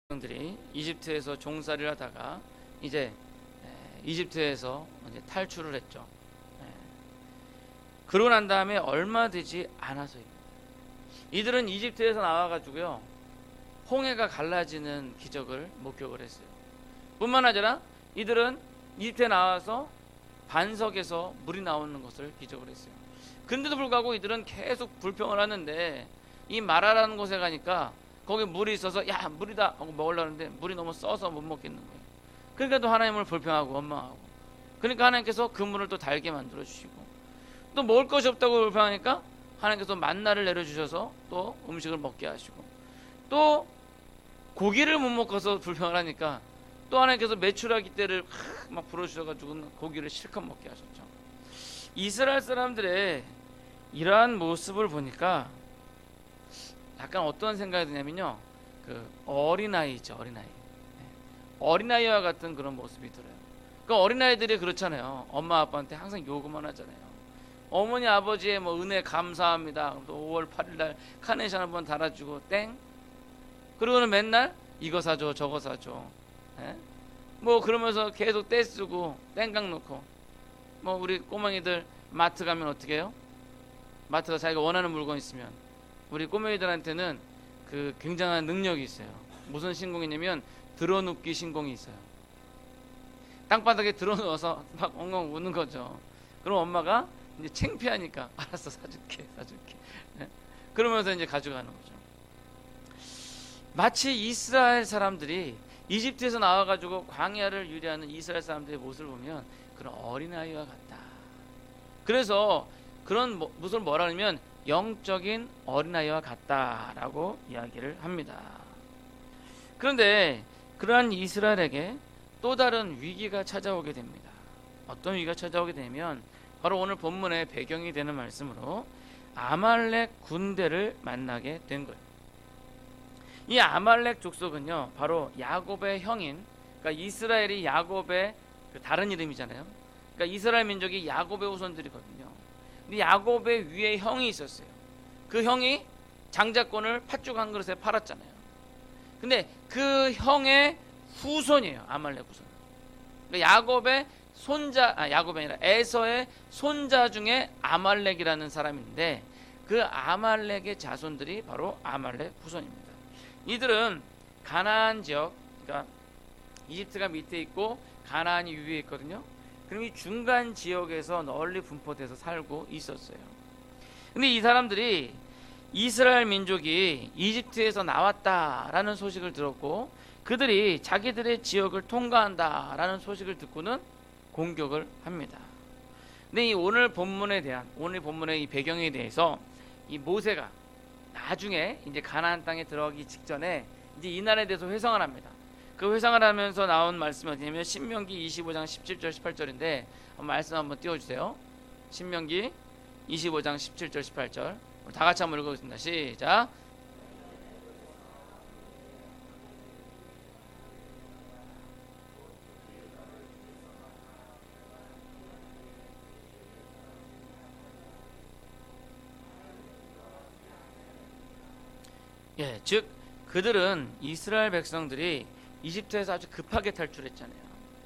들이 이집트에서 종살이를 하다가 이제 이집트에서 이제 탈출을 했죠. 그러고 난 다음에 얼마 되지 않아서입니다. 이들은 이집트에서 나와가지고요, 홍해가 갈라지는 기적을 목격을 했어요. 뿐만 아니라 이들은 이집트에 나와서 반석에서 물이 나오는 것을 기적을 했어요. 근데도 불구하고 이들은 계속 불평을 하는데, 이 마라라는 곳에 가니까 거기 물이 있어서 야 물이다 하고 먹으려는데 물이 너무 써서 못 먹겠는 거예요. 그러니까 또 하나님을 불평하고 원망하고, 그러니까 하나님께서 그 물을 또 달게 만들어 주시고, 또 먹을 것이 없다고 불평하니까 하나님께서 만나를 내려주셔서 또 음식을 먹게 하시고, 또 고기를 못 먹어서 불평을 하니까 또 하나님께서 메추라기 떼를 막 불어주셔가지고 고기를 실컷 먹게 하셨죠. 이스라엘 사람들의 이러한 모습을 보니까 약간 어떤 생각이 드냐면요, 그 어린아이죠, 어린아이. 어린아이와 같은 그런 모습이 들어요. 그 어린아이들이 그렇잖아요. 엄마 아빠한테 항상 요구만 하잖아요. 어머니 아버지의 뭐 은혜 감사합니다. 또 5월 8일날 카네이션 한번 달아주고 땡. 그리고는 맨날 이거 사줘 저거 사줘. 뭐 그러면서 계속 떼쓰고 땡깡 놓고. 뭐 우리 꼬맹이들 마트 가면 어떻게 해요? 마트가 자기가 원하는 물건 있으면 우리 꼬맹이들한테는 그 굉장한 능력이 있어요. 무슨 신공이냐면 드러눕기 신공이 있어요. 땅바닥에 드러누워서 막 엉엉 우는 거죠. 그럼 엄마가 이제 창피하니까 알았어 사줄게. 그러면서 이제 가져가는 거죠. 마치 이스라엘 사람들이 이집트에서 나와가지고 광야를 유리하는 이스라엘 사람들의 모습을 보면 그런 어린아이와 같다. 그래서 그런 모습을 뭐라 하면 영적인 어린아이와 같다라고 이야기를 합니다. 그런데 그러한 이스라엘에게 또 다른 위기가 찾아오게 됩니다. 어떤 위기가 찾아오게 되면 바로 오늘 본문의 배경이 되는 말씀으로 아말렉 군대를 만나게 된 거예요. 이 아말렉 족속은요, 바로 야곱의 형인, 그러니까 이스라엘이 야곱의 그 다른 이름이잖아요. 그러니까 이스라엘 민족이 야곱의 후손들이거든요. 근데 야곱의 위에 형이 있었어요. 그 형이 장자권을 팥죽 한 그릇에 팔았잖아요. 근데 그 형의 후손이에요, 아말렉 후손. 그러니까 야곱의 손자, 야곱이 아니라 에서의 손자 중에 아말렉이라는 사람인데, 그 아말렉의 자손들이 바로 아말렉 후손입니다. 이들은 가나안 지역, 그러니까 이집트가 밑에 있고 가나안이 위에 있거든요. 그럼 이 중간 지역에서 널리 분포돼서 살고 있었어요. 근데 이 사람들이 이스라엘 민족이 이집트에서 나왔다라는 소식을 들었고, 그들이 자기들의 지역을 통과한다라는 소식을 듣고는 공격을 합니다. 근데 이 오늘 본문의 이 배경에 대해서 이 모세가 나중에 이제 가나안 땅에 들어가기 직전에 이제 이 날에 대해서 회상을 합니다. 그 회상을 하면서 나온 말씀이 어디냐면 신명기 25장 17절 18절인데 말씀 한번 띄워주세요. 신명기 25장 17절 18절 다 같이 한번 읽어보겠습니다. 시작. 즉 그들은 이스라엘 백성들이 이집트에서 아주 급하게 탈출했잖아요.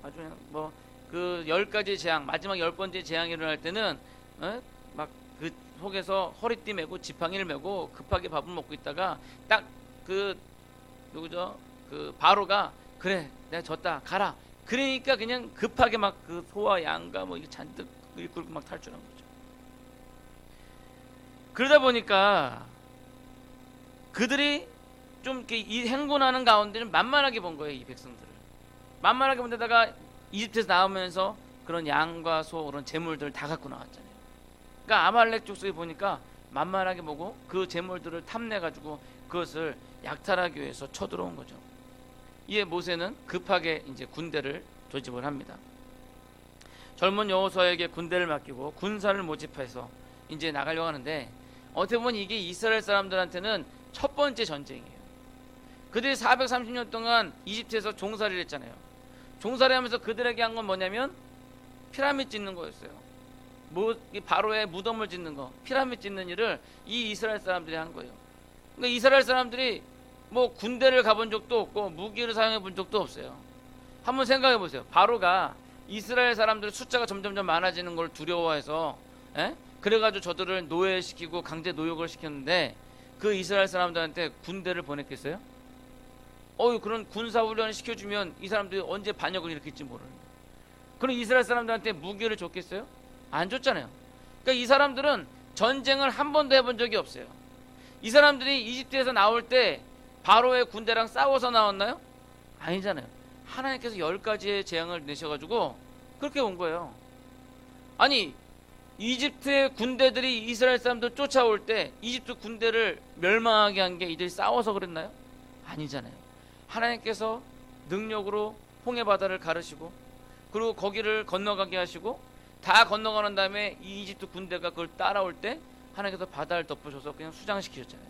아주 뭐 그 10가지 재앙, 마지막 10번째 재앙이 일어날 때는 막 그 속에서 허리띠 메고 지팡이를 메고 급하게 밥을 먹고 있다가 딱 그 누구죠? 그 바로가 그래 내가 졌다 가라. 그러니까 그냥 급하게 막 그 소와 양과 뭐 이게 잔뜩 이끌고 막 탈출한 거죠. 그러다 보니까 그들이 좀 이렇게 이 행군하는 가운데는 만만하게 본 거예요. 이 백성들을 만만하게 본 데다가 이집트에서 나오면서 그런 양과 소 그런 재물들을 다 갖고 나왔잖아요. 그러니까 아말렉 족속에 보니까 만만하게 보고 그 재물들을 탐내가지고 그것을 약탈하기 위해서 쳐들어온 거죠. 이에 모세는 급하게 이제 군대를 조집을 합니다. 젊은 여호수아에게 군대를 맡기고 군사를 모집해서 이제 나가려고 하는데, 어떻게 보면 이게 이스라엘 사람들한테는 첫 번째 전쟁이에요. 그들이 430년 동안 이집트에서 종살이를 했잖아요. 종살이 하면서 그들에게 한 건 뭐냐면 피라미드 짓는 거였어요. 바로의 무덤을 짓는 거, 피라미드 짓는 일을 이 이스라엘 사람들이 한 거예요. 그러니까 이스라엘 사람들이 뭐 군대를 가본 적도 없고 무기를 사용해 본 적도 없어요. 한번 생각해 보세요. 바로가 이스라엘 사람들의 숫자가 점점점 많아지는 걸 두려워해서 그래가지고 저들을 노예시키고 강제 노역을 시켰는데 그 이스라엘 사람들한테 군대를 보냈겠어요? 그런 군사훈련을 시켜주면 이 사람들이 언제 반역을 일으킬지 모르는. 그럼 이스라엘 사람들한테 무기를 줬겠어요? 안 줬잖아요. 그러니까 이 사람들은 전쟁을 한 번도 해본 적이 없어요. 이 사람들이 이집트에서 나올 때 바로의 군대랑 싸워서 나왔나요? 아니잖아요. 하나님께서 10가지의 재앙을 내셔가지고 그렇게 온 거예요. 아니 이집트의 군대들이 이스라엘 사람들 쫓아올 때 이집트 군대를 멸망하게 한 게 이들이 싸워서 그랬나요? 아니잖아요. 하나님께서 능력으로 홍해 바다를 가르시고 그리고 거기를 건너가게 하시고 다 건너가는 다음에 이 이집트 군대가 그걸 따라올 때 하나님께서 바다를 덮으셔서 그냥 수장시키셨잖아요.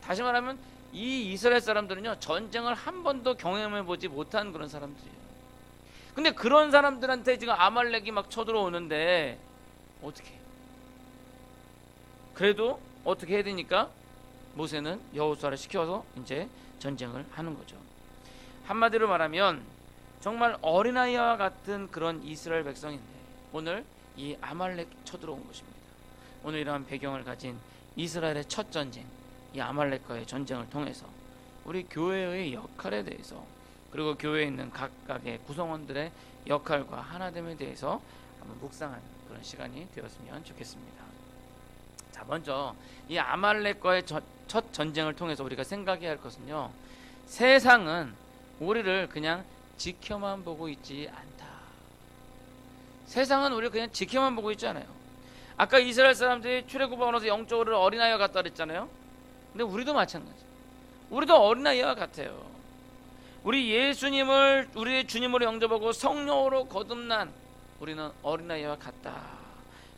다시 말하면 이 이스라엘 사람들은요 전쟁을 한 번도 경험해보지 못한 그런 사람들이에요. 근데 그런 사람들한테 지금 아말렉이 막 쳐들어오는데 어떻게 해요? 그래도 어떻게 해야 되니까 모세는 여호수아를 시켜서 이제 전쟁을 하는 거죠. 한마디로 말하면 정말 어린아이와 같은 그런 이스라엘 백성인데 오늘 이 아말렉 쳐들어온 것입니다. 오늘 이러한 배경을 가진 이스라엘의 첫 전쟁, 이 아말렉과의 전쟁을 통해서 우리 교회의 역할에 대해서 그리고 교회에 있는 각각의 구성원들의 역할과 하나됨에 대해서 한번 묵상하는 그런 시간이 되었으면 좋겠습니다. 자, 먼저 이 아말렉과의 첫 전쟁을 통해서 우리가 생각해야 할 것은요, 세상은 우리를 그냥 지켜만 보고 있지 않다. 세상은 우리를 그냥 지켜만 보고 있지 않아요. 아까 이스라엘 사람들이 출애굽하면서 영적으로 어린아이와 같다 그랬잖아요. 근데 우리도 마찬가지. 우리도 어린아이와 같아요. 우리 예수님을 우리의 주님으로 영접하고 성령으로 거듭난 우리는 어린아이와 같다.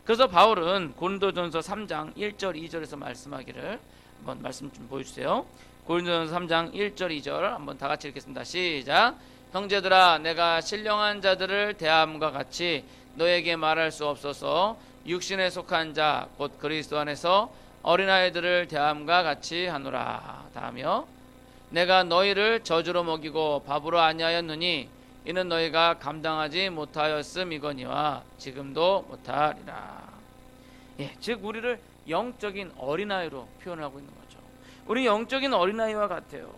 그래서 바울은 고린도전서 3장 1절 2절에서 말씀하기를 한번 말씀 좀 보여주세요. 고린도전서 3장 1절 2절 한번 다 같이 읽겠습니다. 시작. 형제들아, 내가 신령한 자들을 대함과 같이 너에게 말할 수 없어서 육신에 속한 자 곧 그리스도 안에서 어린아이들을 대함과 같이 하노라. 다음이요. 내가 너희를 저주로 먹이고 밥으로 아니하였느니 이는 너희가 감당하지 못하였음이거니와 지금도 못하리라. 즉 우리를 영적인 어린아이로 표현하고 있는 거죠. 우리 영적인 어린아이와 같아요.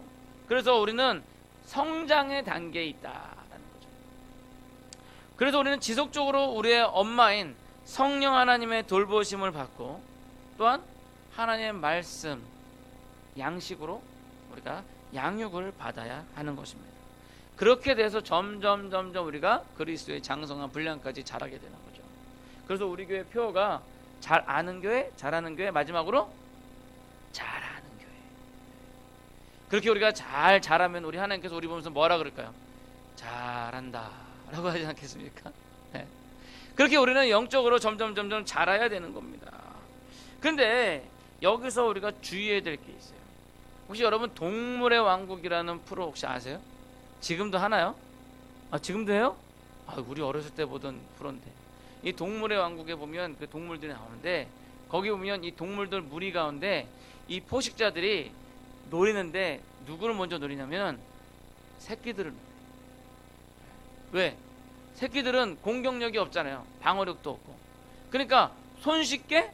그래서 우리는 성장의 단계에 있다라는 거죠. 그래서 우리는 지속적으로 우리의 엄마인 성령 하나님의 돌보심을 받고 또한 하나님의 말씀 양식으로 우리가 양육을 받아야 하는 것입니다. 그렇게 돼서 점점 우리가 그리스도의 장성한 분량까지 자라게 되는 거죠. 그래서 우리 교회 표어가 잘 아는 교회, 잘하는 교회, 마지막으로 잘하는 교회. 그렇게 우리가 잘 자라면 우리 하나님께서 우리 보면서 뭐라 그럴까요? 잘한다 라고 하지 않겠습니까? 네. 그렇게 우리는 영적으로 점점 자라야 되는 겁니다. 근데 여기서 우리가 주의해야 될 게 있어요. 혹시 여러분 동물의 왕국이라는 프로 혹시 아세요? 지금도 하나요? 지금도 해요? 우리 어렸을 때 보던 프로인데. 이 동물의 왕국에 보면 그 동물들이 나오는데 거기 보면 이 동물들 무리 가운데 이 포식자들이 노리는데 누구를 먼저 노리냐면 새끼들을 노려요. 왜? 새끼들은 공격력이 없잖아요. 방어력도 없고. 그러니까 손쉽게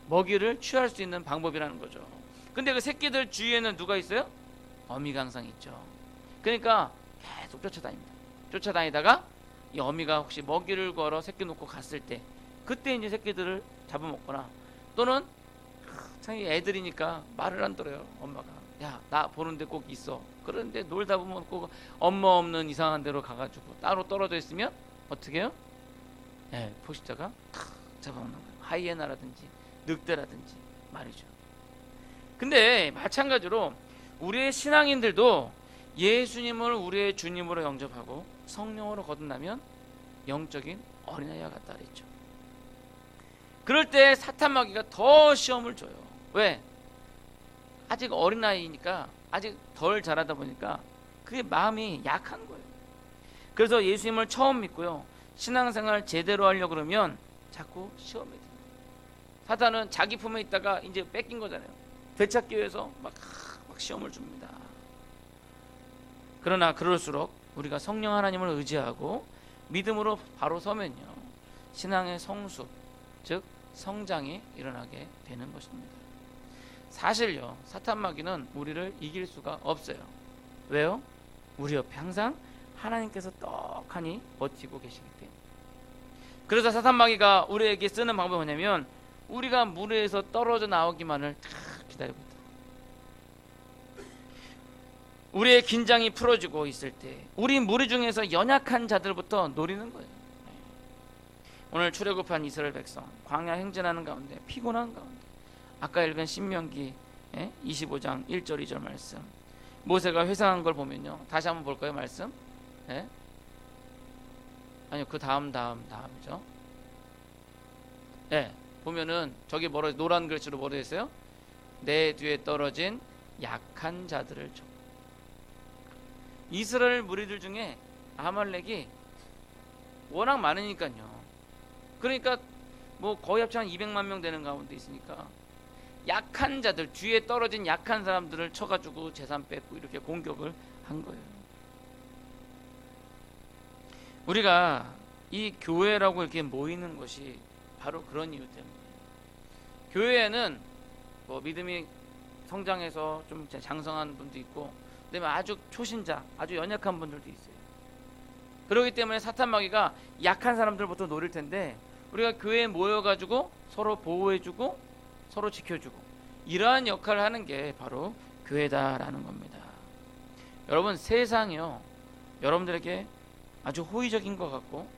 먹이를 취할 수 있는 방법이라는 거죠. 근데 그 새끼들 주위에는 누가 있어요? 어미가 항상 있죠. 그러니까 계속 쫓아다닙니다. 쫓아다니다가 이 어미가 혹시 먹이를 걸어 새끼 놓고 갔을 때 그때 이제 새끼들을 잡아먹거나 또는 참 애들이니까 말을 안 들어요. 엄마가 야, 나 보는데 꼭 있어. 그런데 놀다 보면 꼭 엄마 없는 이상한 데로 가가지고 따로 떨어져 있으면 어떻게 해요? 포식자가 탁 잡아먹는 거예요. 하이에나라든지 늑대라든지 말이죠. 근데 마찬가지로 우리의 신앙인들도 예수님을 우리의 주님으로 영접하고 성령으로 거듭나면 영적인 어린아이와 같다 그랬죠. 그럴 때 사탄 마귀가 더 시험을 줘요. 왜? 아직 어린아이니까 아직 덜 자라다 보니까 그게 마음이 약한 거예요. 그래서 예수님을 처음 믿고요, 신앙생활 제대로 하려고 그러면 자꾸 시험에 듭니다. 사탄은 자기 품에 있다가 이제 뺏긴 거잖아요. 되찾기 위해서 막 시험을 줍니다. 그러나 그럴수록 우리가 성령 하나님을 의지하고 믿음으로 바로 서면요, 신앙의 성숙, 즉 성장이 일어나게 되는 것입니다. 사실요, 사탄 마귀는 우리를 이길 수가 없어요. 왜요? 우리 옆에 항상 하나님께서 떡하니 버티고 계시기 때문에. 그래서 사탄 마귀가 우리에게 쓰는 방법이 뭐냐면, 우리가 무리에서 떨어져 나오기만을 딱 기다리고 있다. 우리의 긴장이 풀어지고 있을 때 우리 무리 중에서 연약한 자들부터 노리는 거예요. 오늘 출애굽한 이스라엘 백성 광야 행진하는 가운데 피곤한 가운데 아까 읽은 신명기 25장 1절 2절 말씀, 모세가 회상한 걸 보면요, 다시 한번 볼까요? 말씀? 아니요, 그 다음이죠. 보면은 저기 뭐라, 노란 글씨로 뭐라 했어요? 내 뒤에 떨어진 약한 자들을 줘. 이스라엘 무리들 중에 아말렉이 워낙 많으니까요. 그러니까 뭐 거의 합쳐 한 200만 명 되는 가운데 있으니까 약한 자들, 뒤에 떨어진 약한 사람들을 쳐가지고 재산 뺏고 이렇게 공격을 한 거예요. 우리가 이 교회라고 이렇게 모이는 것이 바로 그런 이유 때문에, 교회에는 뭐 믿음이 성장해서 좀 장성한 분도 있고, 그다음에 아주 초신자, 아주 연약한 분들도 있어요. 그렇기 때문에 사탄 마귀가 약한 사람들부터 노릴 텐데, 우리가 교회에 모여가지고 서로 보호해주고 서로 지켜주고 이러한 역할을 하는 게 바로 교회다라는 겁니다. 여러분, 세상이요, 여러분들에게 아주 호의적인 것 같고,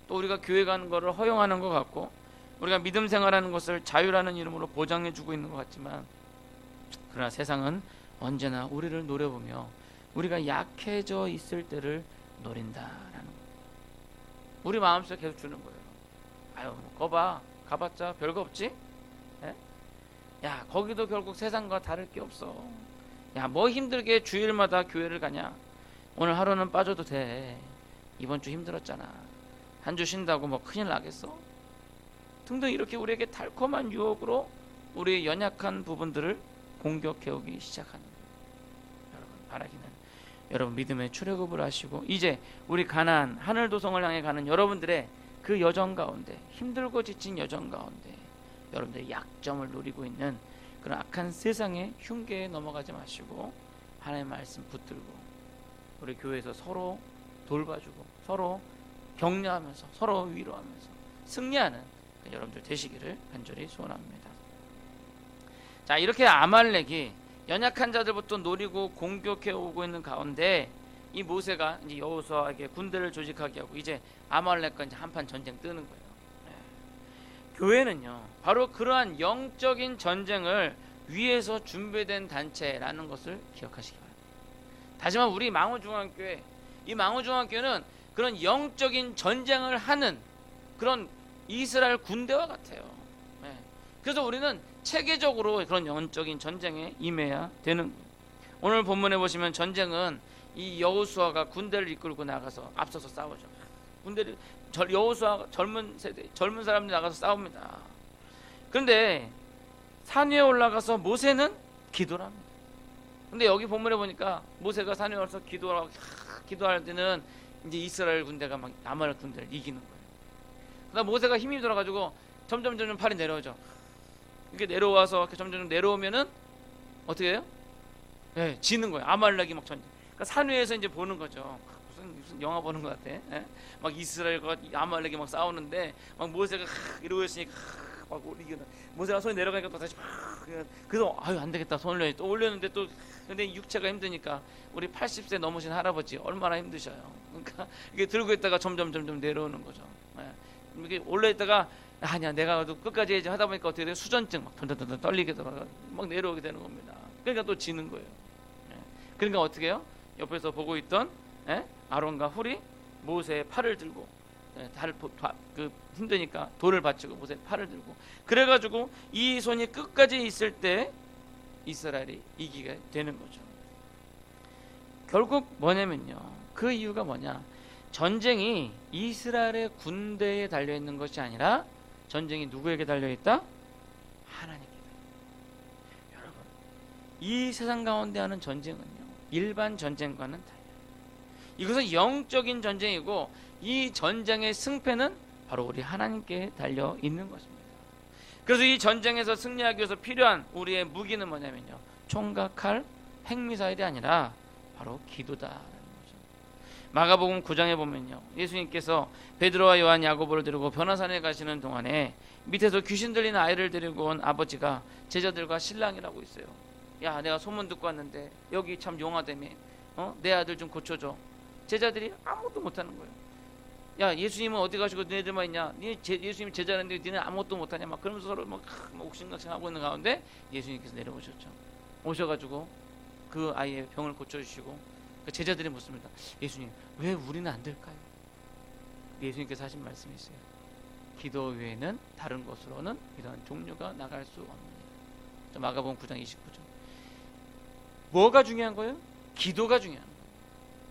또 우리가 교회 가는 것을 허용하는 것 같고, 우리가 믿음 생활하는 것을 자유라는 이름으로 보장해주고 있는 것 같지만, 그러나 세상은 언제나 우리를 노려보며 우리가 약해져 있을 때를 노린다라는 거예요. 우리 마음속에 계속 주는 거예요. 아유, 거봐, 가봤자 별거 없지? 야, 거기도 결국 세상과 다를 게 없어. 야, 뭐 힘들게 주일마다 교회를 가냐? 오늘 하루는 빠져도 돼. 이번 주 힘들었잖아. 한 주 쉰다고 뭐 큰일 나겠어? 등등, 이렇게 우리에게 달콤한 유혹으로 우리의 연약한 부분들을 공격해오기 시작하는 거예요. 여러분, 바라기는 여러분 믿음의 출애굽을 하시고 이제 우리 가나안 하늘 도성을 향해 가는 여러분들의 그 여정 가운데, 힘들고 지친 여정 가운데 여러분들의 약점을 노리고 있는 그런 악한 세상의 흉계에 넘어가지 마시고 하나님의 말씀 붙들고 우리 교회에서 서로 돌봐주고 서로 격려하면서 서로 위로하면서 승리하는 여러분들 되시기를 간절히 소원합니다. 자, 이렇게 아말렉이 연약한 자들부터 노리고 공격해 오고 있는 가운데 이 모세가 이제 여호수아에게 군대를 조직하게 하고 이제 아말렉과 이제 한판 전쟁 뜨는 거예요. 교회는요, 바로 그러한 영적인 전쟁을 위해서 준비된 단체라는 것을 기억하시기 바랍니다. 다시 말해, 우리 망우중앙교회, 이 망우중앙교회는 그런 영적인 전쟁을 하는 그런 이스라엘 군대와 같아요. 그래서 우리는 체계적으로 그런 영적인 전쟁에 임해야 되는 거예요. 오늘 본문에 보시면 전쟁은 이 여호수아가 군대를 이끌고 나가서 앞서서 싸우죠. 군대를 여호수아 젊은 세대, 젊은 사람들이 나가서 싸웁니다. 그런데 산 위에 올라가서 모세는 기도를 합니다. 근데 여기 본문에 보니까 모세가 산에 올라서 기도할 때는 이제 이스라엘 군대가 막 아말렉 군대를 이기는 거예요. 그다음 모세가 힘이 들어가지고 점점 팔이 내려오죠. 이렇게 내려와서 이렇게 점점 내려오면은 어떻게 해요? 지는 거예요. 아말렉이 막 전쟁. 그러니까 산 위에서 이제 보는 거죠. 무슨 영화 보는 것 같아. 막 이스라엘과 아말렉이 막 싸우는데 막 모세가 이러고 있으니까 막 모세가 손이 내려가니까 또 다시 그래서 아유 안 되겠다, 손을 또 올렸는데 또 근데 육체가 힘드니까 우리 80세 넘으신 할아버지 얼마나 힘드셔요. 그러니까 이게 들고 있다가 점점 내려오는 거죠. 이렇게 올려 있다가 아니야 내가 끝까지 해야지 하다 보니까 어떻게 돼요? 수전증 막 던던던 떨리게 들어가 막 내려오게 되는 겁니다. 그러니까 또 지는 거예요. 그러니까 어떻게 해요? 옆에서 보고 있던 아론과 훌이 모세의 팔을 들고 힘드니까 돌을 받치고 모세의 팔을 들고 그래가지고 이 손이 끝까지 있을 때 이스라엘이 이기게 되는 거죠. 결국 뭐냐면요, 그 이유가 뭐냐, 전쟁이 이스라엘의 군대에 달려있는 것이 아니라 전쟁이 누구에게 달려있다? 하나님께 달려있다. 여러분, 이 세상 가운데 하는 전쟁은요 일반 전쟁과는 달라요. 이것은 영적인 전쟁이고 이 전쟁의 승패는 바로 우리 하나님께 달려 있는 것입니다. 그래서 이 전쟁에서 승리하기 위해서 필요한 우리의 무기는 뭐냐면요, 총과 칼, 핵미사일이 아니라 바로 기도다라는 거죠. 마가복음 9장에 보면요, 예수님께서 베드로와 요한, 야고보를 데리고 변화산에 가시는 동안에 밑에서 귀신 들린 아이를 데리고 온 아버지가 제자들과 신랑이라고 있어요. 야, 내가 소문 듣고 왔는데 여기 참 용하다며, 내 아들 좀 고쳐줘. 제자들이 아무것도 못하는 거예요. 야, 예수님은 어디 가시고 너희들만 있냐? 예수님 제자인데 너희는 아무것도 못하냐? 막 그러면서 서로 막 옥신각신 하고 있는 가운데 예수님께서 내려오셨죠. 오셔가지고 그 아이의 병을 고쳐주시고, 그 제자들이 묻습니다. 예수님, 왜 우리는 안 될까요? 예수님께서 하신 말씀이 있어요. 기도 외에는 다른 곳으로는 이러한 종류가 나갈 수 없느니라. 마가복음 9장 29절. 뭐가 중요한 거예요? 기도가 중요한 거예요.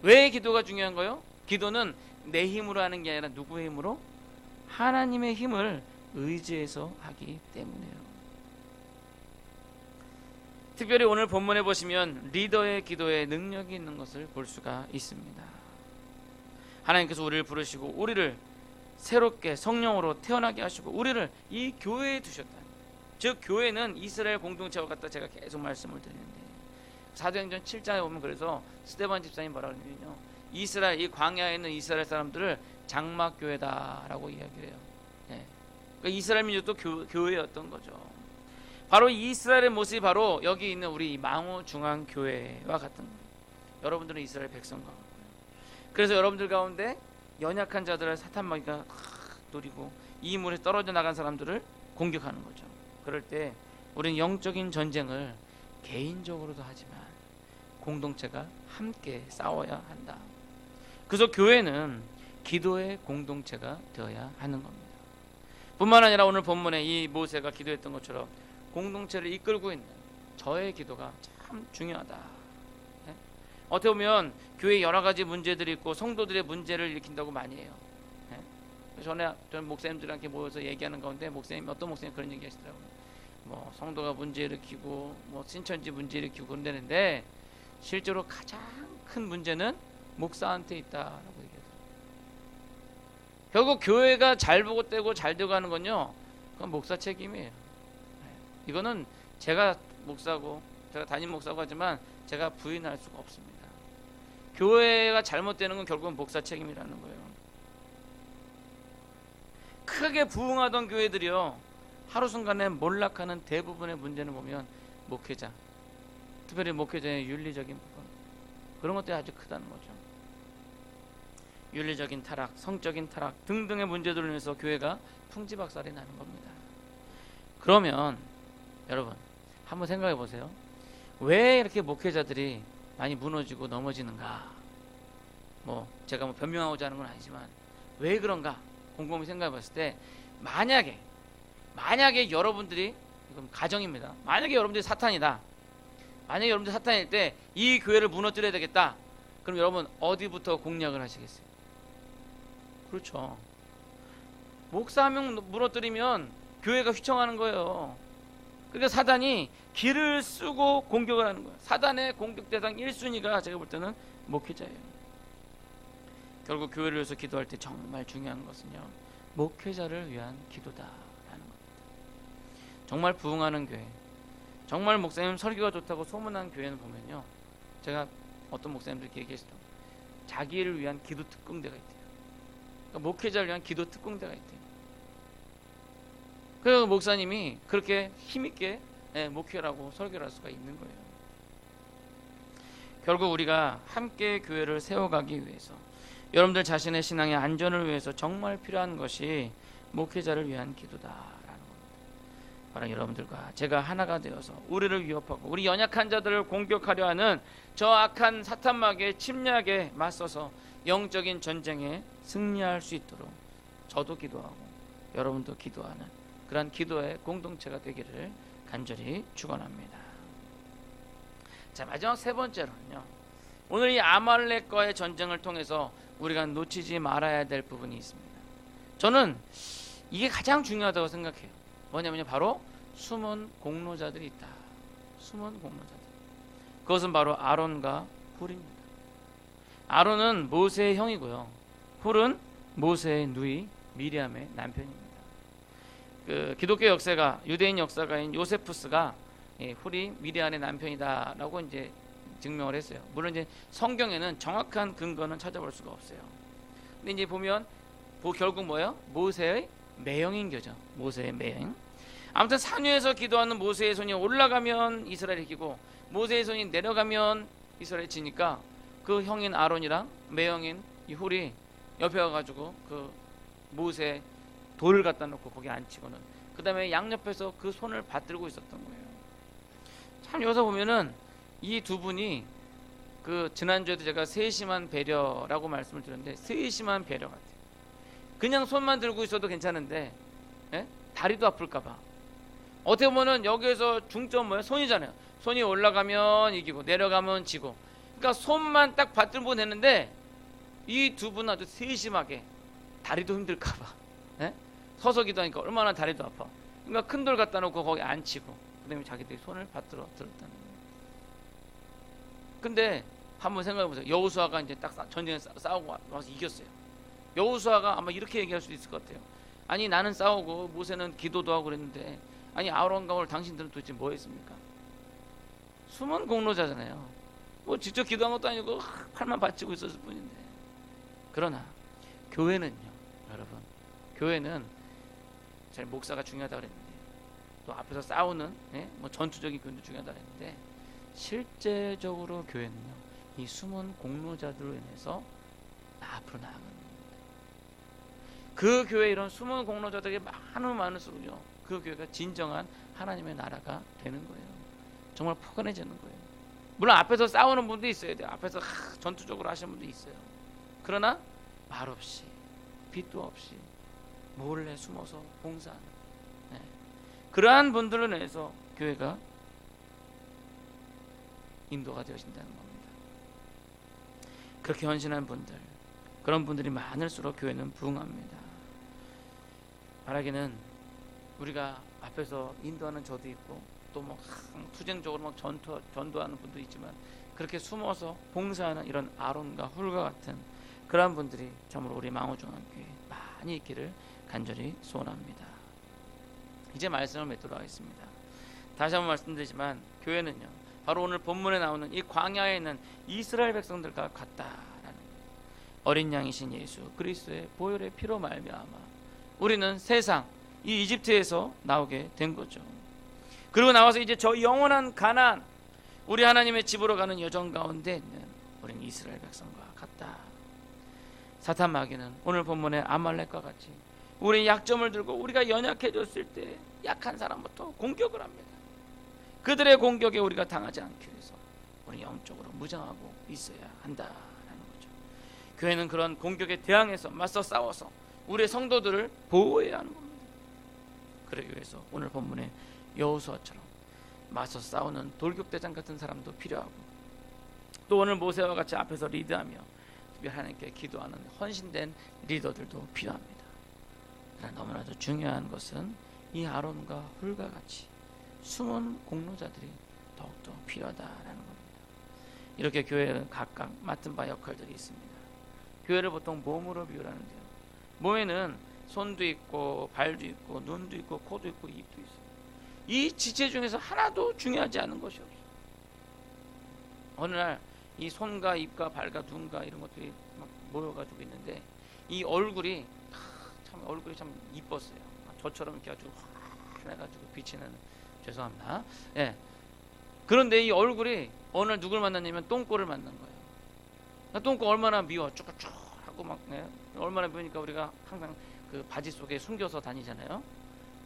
왜 기도가 중요한 거예요? 기도는 내 힘으로 하는 게 아니라 누구의 힘으로? 하나님의 힘을 의지해서 하기 때문에요. 특별히 오늘 본문에 보시면 리더의 기도에 능력이 있는 것을 볼 수가 있습니다. 하나님께서 우리를 부르시고 우리를 새롭게 성령으로 태어나게 하시고 우리를 이 교회에 두셨다. 즉 교회는 이스라엘 공동체와 같다. 제가 계속 말씀을 드리는데 사도행전 7장에 보면 그래서 스데반 집사님 뭐라고 하냐면요, 이스라엘, 이 광야에 있는 이스라엘 사람들을 장막교회다라고 이야기를 해요. 예. 그러니까 이스라엘 민족도 교회였던 거죠. 바로 이스라엘의 모습이 바로 여기 있는 우리 망우중앙교회와 같은 거예요. 여러분들은 이스라엘 백성과 같고요. 그래서 여러분들 가운데 연약한 자들을 사탄마귀가 노리고 이 물에 떨어져 나간 사람들을 공격하는 거죠. 그럴 때 우리는 영적인 전쟁을 개인적으로도 하지만 공동체가 함께 싸워야 한다. 그래서 교회는 기도의 공동체가 되어야 하는 겁니다. 뿐만 아니라 오늘 본문에 이 모세가 기도했던 것처럼 공동체를 이끌고 있는 저의 기도가 참 중요하다. 네? 어떻게 보면 교회에 여러 가지 문제들이 있고 성도들의 문제를 일으킨다고 많이 해요. 네? 저는 목사님들한테 모여서 얘기하는 가운데 어떤 목사님 그런 얘기 하시더라고요. 뭐 성도가 문제 일으키고 뭐 신천지 문제 일으키고 그런다는데 실제로 가장 큰 문제는 목사한테 있다라고 얘기하더라고요. 결국 교회가 잘 보고되고 잘 되어가는 건요, 그건 목사 책임이에요. 이거는 제가 목사고 제가 담임 목사고 하지만 제가 부인할 수가 없습니다. 교회가 잘못되는 건 결국은 목사 책임이라는 거예요. 크게 부흥하던 교회들이요, 하루순간에 몰락하는 대부분의 문제는 보면 목회자, 특별히 목회자의 윤리적인 부분, 그런 것들이 아주 크다는 거죠. 윤리적인 타락, 성적인 타락 등등의 문제들로 인해서 교회가 풍지박살이 나는 겁니다. 그러면 여러분 한번 생각해 보세요. 왜 이렇게 목회자들이 많이 무너지고 넘어지는가? 뭐 제가 뭐 변명하고자 하는 건 아니지만 왜 그런가 곰곰이 생각해 봤을 때, 만약에 여러분들이, 이건 가정입니다, 만약에 여러분들이 사탄이다, 만약에 여러분들이 사탄일 때 이 교회를 무너뜨려야 되겠다, 그럼 여러분 어디부터 공략을 하시겠어요? 그렇죠, 목사 한 명 무너뜨리면 교회가 휘청하는 거예요. 그러니까 사단이 길을 쓰고 공격을 하는 거예요. 사단의 공격 대상 1순위가 제가 볼 때는 목회자예요. 결국 교회를 위해서 기도할 때 정말 중요한 것은요, 목회자를 위한 기도다라는 겁니다. 정말 부흥하는 교회, 정말 목사님 설교가 좋다고 소문난 교회는 보면요, 제가 어떤 목사님들께 얘기했어요. 자기를 위한 기도 특공대가 있대요. 그러니까 목회자를 위한 기도 특공대가 있대요. 그래서 목사님이 그렇게 힘있게 목회라고 설교를 할 수가 있는 거예요. 결국 우리가 함께 교회를 세워가기 위해서, 여러분들 자신의 신앙의 안전을 위해서 정말 필요한 것이 목회자를 위한 기도다라는 겁니다. 바로 여러분들과 제가 하나가 되어서 우리를 위협하고 우리 연약한 자들을 공격하려 하는 저 악한 사탄마귀의 침략에 맞서서 영적인 전쟁에 승리할 수 있도록 저도 기도하고 여러분도 기도하는 그러한 기도의 공동체가 되기를 간절히 축원합니다. 자, 마지막 세 번째로는요, 오늘 이 아말렉과의 전쟁을 통해서 우리가 놓치지 말아야 될 부분이 있습니다. 저는 이게 가장 중요하다고 생각해요. 뭐냐면요, 바로 숨은 공로자들이 있다. 숨은 공로자들. 그것은 바로 아론과 훌입니다. 아론은 모세의 형이고요. 훌은 모세의 누이 미리암의 남편입니다. 그 기독교 역사가 유대인 역사가인 요세푸스가 훌이 미리암의 남편이다라고 이제 증명을 했어요. 물론 이제 성경에는 정확한 근거는 찾아볼 수가 없어요. 근데 이제 보면 결국 뭐예요? 모세의 매형인 거죠. 모세의 매형. 아무튼 산 위에서 기도하는 모세의 손이 올라가면 이스라엘이 이기고 모세의 손이 내려가면 이스라엘이 지니까 그 형인 아론이랑 매형인 이 훌이 옆에 와가지고 그 모세 돌을 갖다 놓고 거기 앉히고는 그 다음에 양옆에서 그 손을 받들고 있었던 거예요. 참 여기서 보면은 이 두 분이 그 지난주에도 제가 세심한 배려라고 말씀을 드렸는데 세심한 배려 같아요. 그냥 손만 들고 있어도 괜찮은데 다리도 아플까봐 어떻게 보면은 여기에서 중점 뭐예요? 손이잖아요. 손이 올라가면 이기고 내려가면 지고 그러니까 손만 딱 받들고 되는데 이 두 분은 아주 세심하게 다리도 힘들까봐 서서 기도하니까 얼마나 다리도 아파. 그러니까 큰 돌 갖다 놓고 거기 앉히고 그 다음에 자기들이 손을 받들어 들었다는 거예요. 근데 한번 생각해 보세요. 여호수아가 이제 딱 전쟁에 싸우고 와서 이겼어요. 여호수아가 아마 이렇게 얘기할 수도 있을 것 같아요. 아니 나는 싸우고 모세는 기도도 하고 그랬는데 아니 아론과 오늘 당신들은 도대체 뭐 했습니까? 숨은 공로자잖아요. 뭐 직접 기도한 것도 아니고 팔만 받치고 있었을 뿐인데. 그러나 교회는요 여러분, 교회는 제 목사가 중요하다고 그랬는데 또 앞에서 싸우는 뭐 전투적인 교회도 중요하다고 그랬는데 실제적으로 교회는요 이 숨은 공로자들로 인해서 앞으로 나아가는 겁니다. 그 교회 이런 숨은 공로자들이 많을수록요 그 교회가 진정한 하나님의 나라가 되는 거예요. 정말 포근해지는 거예요. 물론 앞에서 싸우는 분도 있어야 돼요. 앞에서 전투적으로 하시는 분도 있어요. 그러나 말 없이 빛도 없이 몰래 숨어서 봉사하는 그러한 분들로 인해서 교회가 인도가 되어진다는 겁니다. 그렇게 헌신한 분들, 그런 분들이 많을수록 교회는 부흥합니다. 말하기는 우리가 앞에서 인도하는 저도 있고 또 막 투쟁적으로 막 전도하는 분도 있지만 그렇게 숨어서 봉사하는 이런 아론과 훌과 같은 그러한 분들이 참으로 우리 망우중앙교회에 많이 있기를 간절히 소원합니다. 이제 말씀을 맺도록 하겠습니다. 다시 한번 말씀드리지만 교회는요 바로 오늘 본문에 나오는 이 광야에 있는 이스라엘 백성들과 같다라는 거예요. 어린 양이신 예수 그리스도의 보혈의 피로 말미암아 우리는 세상 이 이집트에서 나오게 된 거죠. 그리고 나와서 이제 저 영원한 가나안 우리 하나님의 집으로 가는 여정 가운데 있는 우리는 이스라엘 백성과 같다. 사탄 마귀는 오늘 본문의 아말렉과 같이 우리의 약점을 들고 우리가 연약해졌을 때 약한 사람부터 공격을 합니다. 그들의 공격에 우리가 당하지 않기 위해서 우리 영적으로 무장하고 있어야 한다라는 거죠. 교회는 그런 공격에 대항해서 맞서 싸워서 우리의 성도들을 보호해야 하는 겁니다. 그러기 위해서 오늘 본문에 여호수아처럼 맞서 싸우는 돌격대장 같은 사람도 필요하고 또 오늘 모세와 같이 앞에서 리드하며 하나님께 기도하는 헌신된 리더들도 필요합니다. 그러나 너무나도 중요한 것은 이 아론과 훌과 같이 숨은 공로자들이 더욱더 필요하다라는 겁니다. 이렇게 교회는 각각 맡은 바 역할들이 있습니다. 교회를 보통 몸으로 비유하는데요. 몸에는 손도 있고 발도 있고 눈도 있고 코도 있고 입도 있어요. 이 지체 중에서 하나도 중요하지 않은 것이 없어요. 어느 날 이 손과 입과 발과 눈과 이런 것들이 막 모여가지고 있는데 이 얼굴이 참 이뻤어요. 저처럼 이렇게 아주 환해가지고 비치는 죄송합니다. 그런데 이 얼굴이 어느 날 누굴 만났냐면 똥꼬를 만난 거예요. 똥꼬 얼마나 미워 쭉쭉 하고 막 얼마나 미우니까 우리가 항상 그 바지 속에 숨겨서 다니잖아요.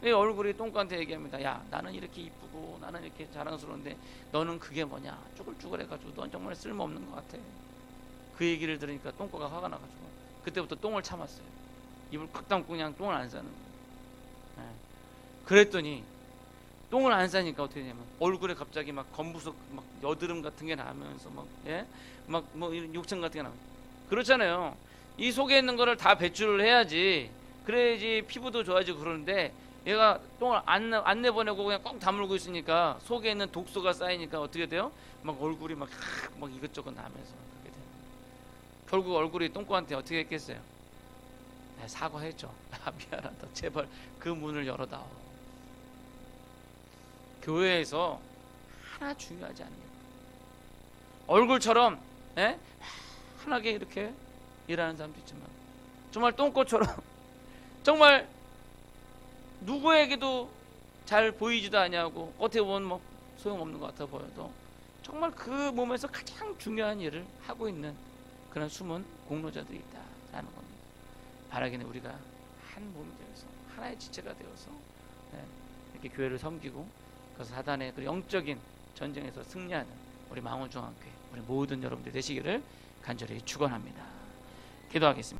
이 얼굴이 똥꼬한테 얘기합니다. 야 나는 이렇게 이쁘고 나는 이렇게 자랑스러운데 너는 그게 뭐냐 쭈글쭈글 해가지고 넌 정말 쓸모없는 것 같아. 그 얘기를 들으니까 똥꼬가 화가 나가지고 그때부터 똥을 참았어요. 입을 꽉 담고 그냥 똥을 안 싸는 거예요. 그랬더니 똥을 안 싸니까 어떻게 되냐면 얼굴에 갑자기 막 검부석 막 여드름 같은 게 나면서 막 뭐 이런 욕창 같은 게 나면 그렇잖아요. 이 속에 있는 거를 다 배출을 해야지 그래야지 피부도 좋아지고 그러는데 얘가 똥을 안 내보내고 그냥 꽉 다물고 있으니까 속에 있는 독소가 쌓이니까 어떻게 돼요? 막 얼굴이 막 이것저것 나면서 그렇게 돼요. 결국 얼굴이 똥꼬한테 어떻게 했겠어요? 네, 사과했죠. 아, 미안하다. 제발 그 문을 열어다오. 교회에서 하나 중요하지 않은 게 얼굴처럼 환하게 이렇게 일하는 사람도 있지만 정말 똥꼬처럼 정말 누구에게도 잘 보이지도 않냐고 겉에 보면 뭐 소용없는 것 같아 보여도 정말 그 몸에서 가장 중요한 일을 하고 있는 그런 숨은 공로자들이 있다라는 겁니다. 바라기는 우리가 한 몸이 되어서 하나의 지체가 되어서 이렇게 교회를 섬기고 그래서 사단의 그 영적인 전쟁에서 승리하는 우리 망원중앙교회 우리 모든 여러분들 되시기를 간절히 축원합니다. 기도하겠습니다.